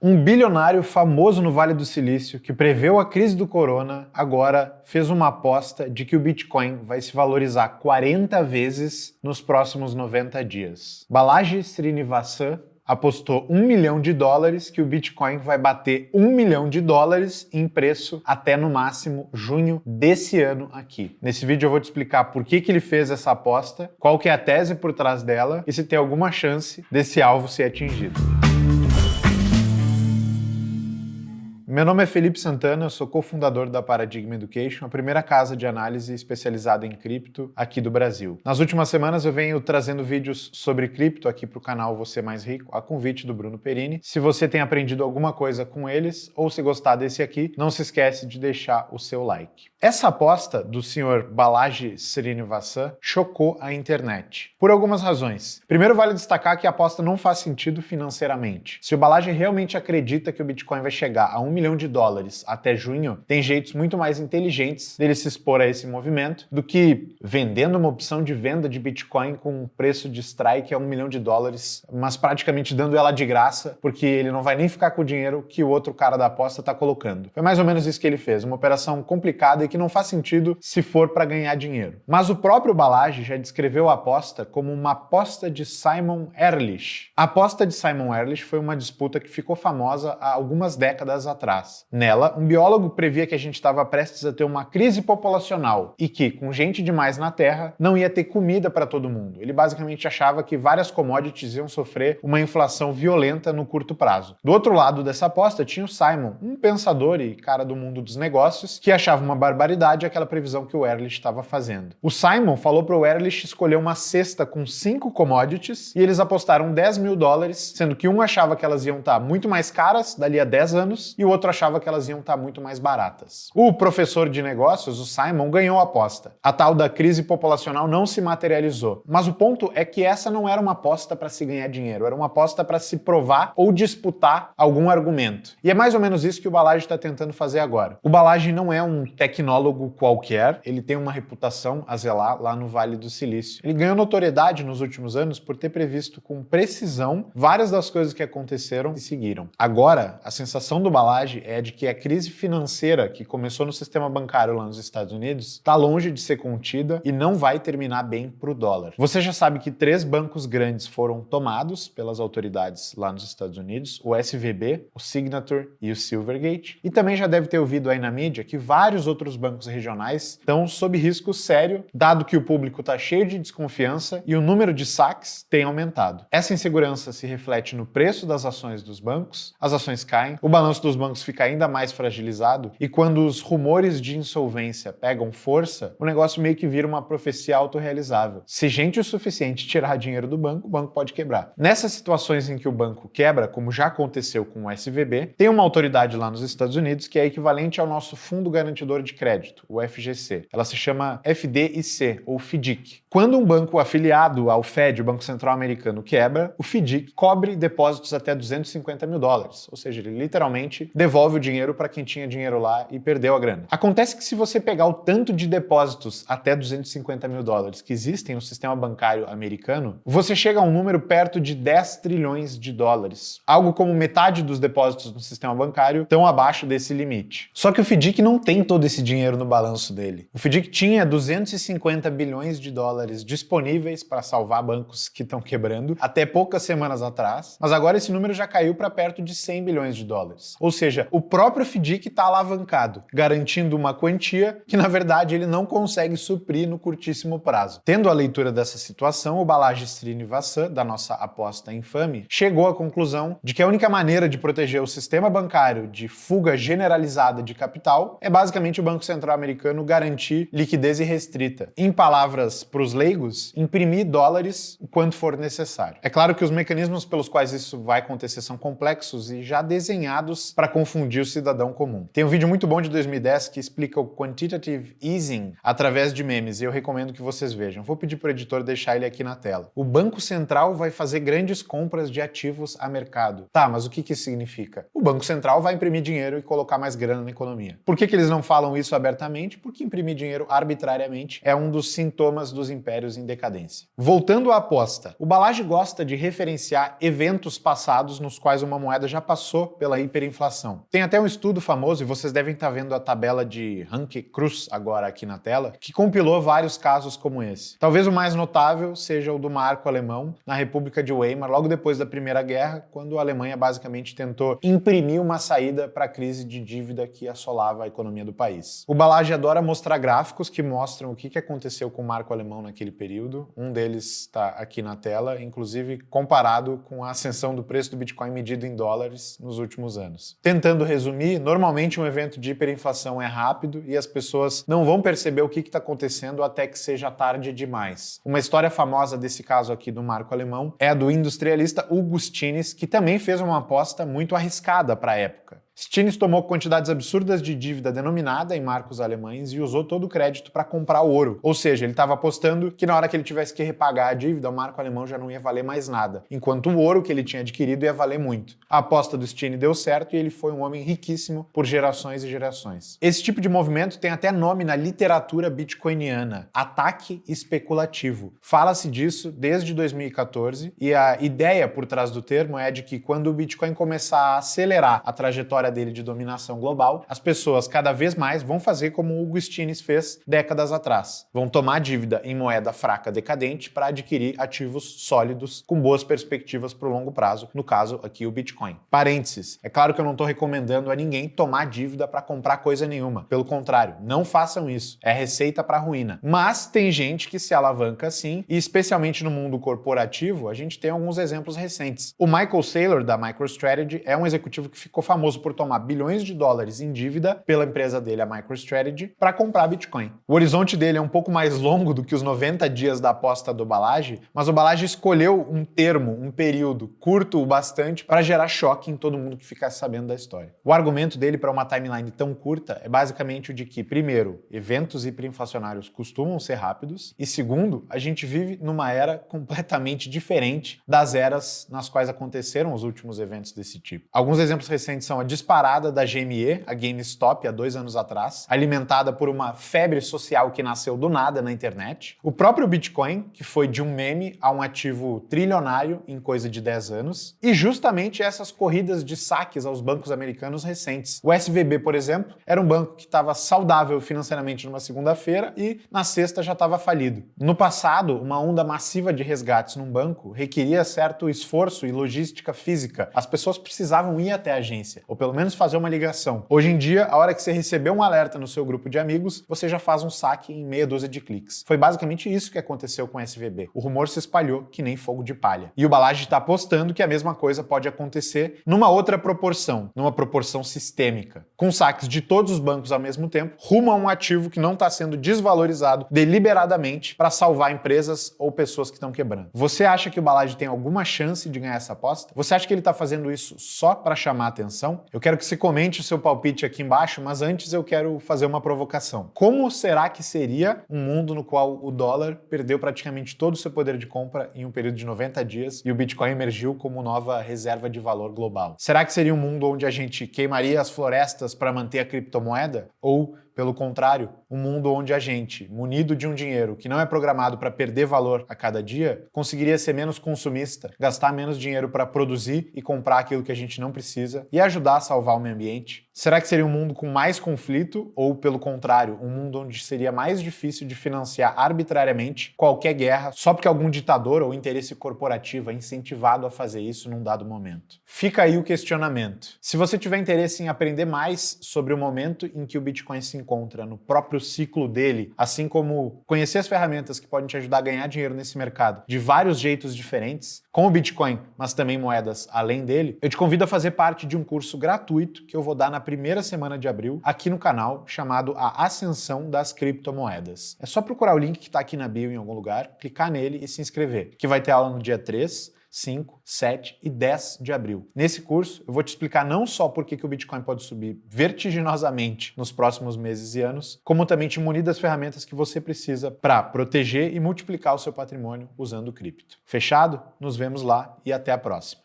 Um bilionário famoso no Vale do Silício, que preveu a crise do corona, agora fez uma aposta de que o Bitcoin vai se valorizar 40 vezes nos próximos 90 dias. Balaji Srinivasan apostou $1 milhão que o Bitcoin vai bater $1 milhão em preço até no máximo junho desse ano aqui. Nesse vídeo eu vou te explicar por que ele fez essa aposta, qual que é a tese por trás dela e se tem alguma chance desse alvo ser atingido. Meu nome é Felipe Santana, eu sou cofundador da Paradigm Education, a primeira casa de análise especializada em cripto aqui do Brasil. Nas últimas semanas eu venho trazendo vídeos sobre cripto aqui para o canal Você Mais Rico, a convite do Bruno Perini. Se você tem aprendido alguma coisa com eles ou se gostar desse aqui, não se esquece de deixar o seu like. Essa aposta do senhor Balaji Srinivasan chocou a internet, por algumas razões. Primeiro, vale destacar que a aposta não faz sentido financeiramente. Se o Balaji realmente acredita que o Bitcoin vai chegar a $1 milhão até junho, tem jeitos muito mais inteligentes dele se expor a esse movimento do que vendendo uma opção de venda de Bitcoin com um preço de strike a $1 milhão, mas praticamente dando ela de graça, porque ele não vai nem ficar com o dinheiro que o outro cara da aposta está colocando. Foi mais ou menos isso que ele fez, uma operação complicada e que não faz sentido se for para ganhar dinheiro. Mas o próprio Balaji já descreveu a aposta como uma aposta de Simon Ehrlich. A aposta de Simon Ehrlich foi uma disputa que ficou famosa há algumas décadas atrás. Nela, um biólogo previa que a gente estava prestes a ter uma crise populacional e que, com gente demais na Terra, não ia ter comida para todo mundo. Ele basicamente achava que várias commodities iam sofrer uma inflação violenta no curto prazo. Do outro lado dessa aposta tinha o Simon, um pensador e cara do mundo dos negócios, que achava uma barbaridade aquela previsão que o Ehrlich estava fazendo. O Simon falou para o Ehrlich escolher uma cesta com 5 commodities e eles apostaram $10 mil, sendo que um achava que elas iam estar muito mais caras dali a 10 anos e o outro achava que elas iam estar muito mais baratas. O professor de negócios, o Simon, ganhou a aposta. A tal da crise populacional não se materializou. Mas o ponto é que essa não era uma aposta para se ganhar dinheiro, era uma aposta para se provar ou disputar algum argumento. E é mais ou menos isso que o Balaji está tentando fazer agora. O Balaji não é um tecnólogo qualquer, ele tem uma reputação a zelar lá no Vale do Silício. Ele ganhou notoriedade nos últimos anos por ter previsto com precisão várias das coisas que aconteceram e seguiram. Agora, a sensação do Balaji é de que a crise financeira que começou no sistema bancário lá nos Estados Unidos está longe de ser contida e não vai terminar bem para o dólar. Você já sabe que 3 bancos grandes foram tomados pelas autoridades lá nos Estados Unidos, o SVB, o Signature e o Silvergate, e também já deve ter ouvido aí na mídia que vários outros bancos regionais estão sob risco sério, dado que o público está cheio de desconfiança e o número de saques tem aumentado. Essa insegurança se reflete no preço das ações dos bancos, as ações caem, o balanço dos bancos fica ainda mais fragilizado e quando os rumores de insolvência pegam força, o negócio meio que vira uma profecia autorrealizável. Se gente o suficiente tirar dinheiro do banco, o banco pode quebrar. Nessas situações em que o banco quebra, como já aconteceu com o SVB, tem uma autoridade lá nos Estados Unidos que é equivalente ao nosso Fundo Garantidor de Crédito, o FGC. Ela se chama FDIC, ou FDIC. Quando um banco afiliado ao Fed, o Banco Central Americano, quebra, o FDIC cobre depósitos até $250 mil, ou seja, ele literalmente devolve o dinheiro para quem tinha dinheiro lá e perdeu a grana. Acontece que se você pegar o tanto de depósitos até $250 mil que existem no sistema bancário americano, você chega a um número perto de $10 trilhões. Algo como metade dos depósitos no sistema bancário estão abaixo desse limite. Só que o FDIC não tem todo esse dinheiro no balanço dele. O FDIC tinha $250 bilhões disponíveis para salvar bancos que estão quebrando até poucas semanas atrás, mas agora esse número já caiu para perto de $100 bilhões. Ou seja, o próprio FDIC está alavancado, garantindo uma quantia que, na verdade, ele não consegue suprir no curtíssimo prazo. Tendo a leitura dessa situação, o Balaji Srinivasan, da nossa aposta infame, chegou à conclusão de que a única maneira de proteger o sistema bancário de fuga generalizada de capital é basicamente o Banco Central americano garantir liquidez irrestrita. Em palavras para os leigos, imprimir dólares o quanto for necessário. É claro que os mecanismos pelos quais isso vai acontecer são complexos e já desenhados para confundir o cidadão comum. Tem um vídeo muito bom de 2010 que explica o quantitative easing através de memes e eu recomendo que vocês vejam. Vou pedir para o editor deixar ele aqui na tela. O Banco Central vai fazer grandes compras de ativos a mercado. Tá, mas o que isso significa? O Banco Central vai imprimir dinheiro e colocar mais grana na economia. Por que eles não falam isso abertamente? Porque imprimir dinheiro arbitrariamente é um dos sintomas dos impérios em decadência. Voltando à aposta, o Balaji gosta de referenciar eventos passados nos quais uma moeda já passou pela hiperinflação. Tem até um estudo famoso, e vocês devem estar vendo a tabela de Hanke Cruz agora aqui na tela, que compilou vários casos como esse. Talvez o mais notável seja o do marco alemão na República de Weimar, logo depois da Primeira Guerra, quando a Alemanha basicamente tentou imprimir uma saída para a crise de dívida que assolava a economia do país. O Balaji adora mostrar gráficos que mostram o que aconteceu com o marco alemão naquele período. Um deles está aqui na tela, inclusive comparado com a ascensão do preço do Bitcoin medido em dólares nos últimos anos. Tentando resumir, normalmente um evento de hiperinflação é rápido e as pessoas não vão perceber o que está acontecendo até que seja tarde demais. Uma história famosa desse caso aqui do marco alemão é a do industrialista Hugo Stinnes, que também fez uma aposta muito arriscada para a época. Stinnes tomou quantidades absurdas de dívida denominada em marcos alemães e usou todo o crédito para comprar ouro. Ou seja, ele estava apostando que na hora que ele tivesse que repagar a dívida, o marco alemão já não ia valer mais nada, enquanto o ouro que ele tinha adquirido ia valer muito. A aposta do Stinnes deu certo e ele foi um homem riquíssimo por gerações e gerações. Esse tipo de movimento tem até nome na literatura bitcoiniana: ataque especulativo. Fala-se disso desde 2014 e a ideia por trás do termo é de que quando o Bitcoin começar a acelerar a trajetória dele de dominação global, as pessoas cada vez mais vão fazer como o Hugo Stinnes fez décadas atrás. Vão tomar dívida em moeda fraca decadente para adquirir ativos sólidos com boas perspectivas para o longo prazo, no caso aqui o Bitcoin. Parênteses, é claro que eu não estou recomendando a ninguém tomar dívida para comprar coisa nenhuma. Pelo contrário, não façam isso. É receita para ruína. Mas tem gente que se alavanca assim, e especialmente no mundo corporativo, a gente tem alguns exemplos recentes. O Michael Saylor, da MicroStrategy, é um executivo que ficou famoso por tomar bilhões de dólares em dívida pela empresa dele, a MicroStrategy, para comprar Bitcoin. O horizonte dele é um pouco mais longo do que os 90 dias da aposta do Balaji, mas o Balaji escolheu um termo, um período curto o bastante para gerar choque em todo mundo que ficasse sabendo da história. O argumento dele para uma timeline tão curta é basicamente o de que, primeiro, eventos hiperinflacionários costumam ser rápidos, e segundo, a gente vive numa era completamente diferente das eras nas quais aconteceram os últimos eventos desse tipo. Alguns exemplos recentes são a disparada da GME, a GameStop, há 2 anos atrás, alimentada por uma febre social que nasceu do nada na internet. O próprio Bitcoin, que foi de um meme a um ativo trilionário em coisa de 10 anos. E justamente essas corridas de saques aos bancos americanos recentes. O SVB, por exemplo, era um banco que estava saudável financeiramente numa segunda-feira e na sexta já estava falido. No passado, uma onda massiva de resgates num banco requeria certo esforço e logística física. As pessoas precisavam ir até a agência, ou pelo menos fazer uma ligação. Hoje em dia, a hora que você recebeu um alerta no seu grupo de amigos, você já faz um saque em meia dúzia de cliques. Foi basicamente isso que aconteceu com o SVB. O rumor se espalhou que nem fogo de palha. E o Balaji está apostando que a mesma coisa pode acontecer numa outra proporção, numa proporção sistêmica, com saques de todos os bancos ao mesmo tempo, rumo a um ativo que não está sendo desvalorizado deliberadamente para salvar empresas ou pessoas que estão quebrando. Você acha que o Balaji tem alguma chance de ganhar essa aposta? Você acha que ele está fazendo isso só para chamar a atenção? Eu quero que você comente o seu palpite aqui embaixo, mas antes eu quero fazer uma provocação. Como será que seria um mundo no qual o dólar perdeu praticamente todo o seu poder de compra em um período de 90 dias e o Bitcoin emergiu como nova reserva de valor global? Será que seria um mundo onde a gente queimaria as florestas para manter a criptomoeda? Ou, pelo contrário, um mundo onde a gente, munido de um dinheiro que não é programado para perder valor a cada dia, conseguiria ser menos consumista, gastar menos dinheiro para produzir e comprar aquilo que a gente não precisa e ajudar a salvar o meio ambiente? Será que seria um mundo com mais conflito ou, pelo contrário, um mundo onde seria mais difícil de financiar arbitrariamente qualquer guerra só porque algum ditador ou interesse corporativo é incentivado a fazer isso num dado momento? Fica aí o questionamento. Se você tiver interesse em aprender mais sobre o momento em que o Bitcoin se encontra no próprio ciclo dele, assim como conhecer as ferramentas que podem te ajudar a ganhar dinheiro nesse mercado de vários jeitos diferentes, com o Bitcoin, mas também moedas além dele, eu te convido a fazer parte de um curso gratuito que eu vou dar na primeira semana de abril aqui no canal, chamado A Ascensão das Criptomoedas. É só procurar o link que está aqui na bio em algum lugar, clicar nele e se inscrever, que vai ter aula no dia 3, 5, 7 e 10 de abril. Nesse curso, eu vou te explicar não só por que o Bitcoin pode subir vertiginosamente nos próximos meses e anos, como também te munir das ferramentas que você precisa para proteger e multiplicar o seu patrimônio usando o cripto. Fechado? Nos vemos lá e até a próxima.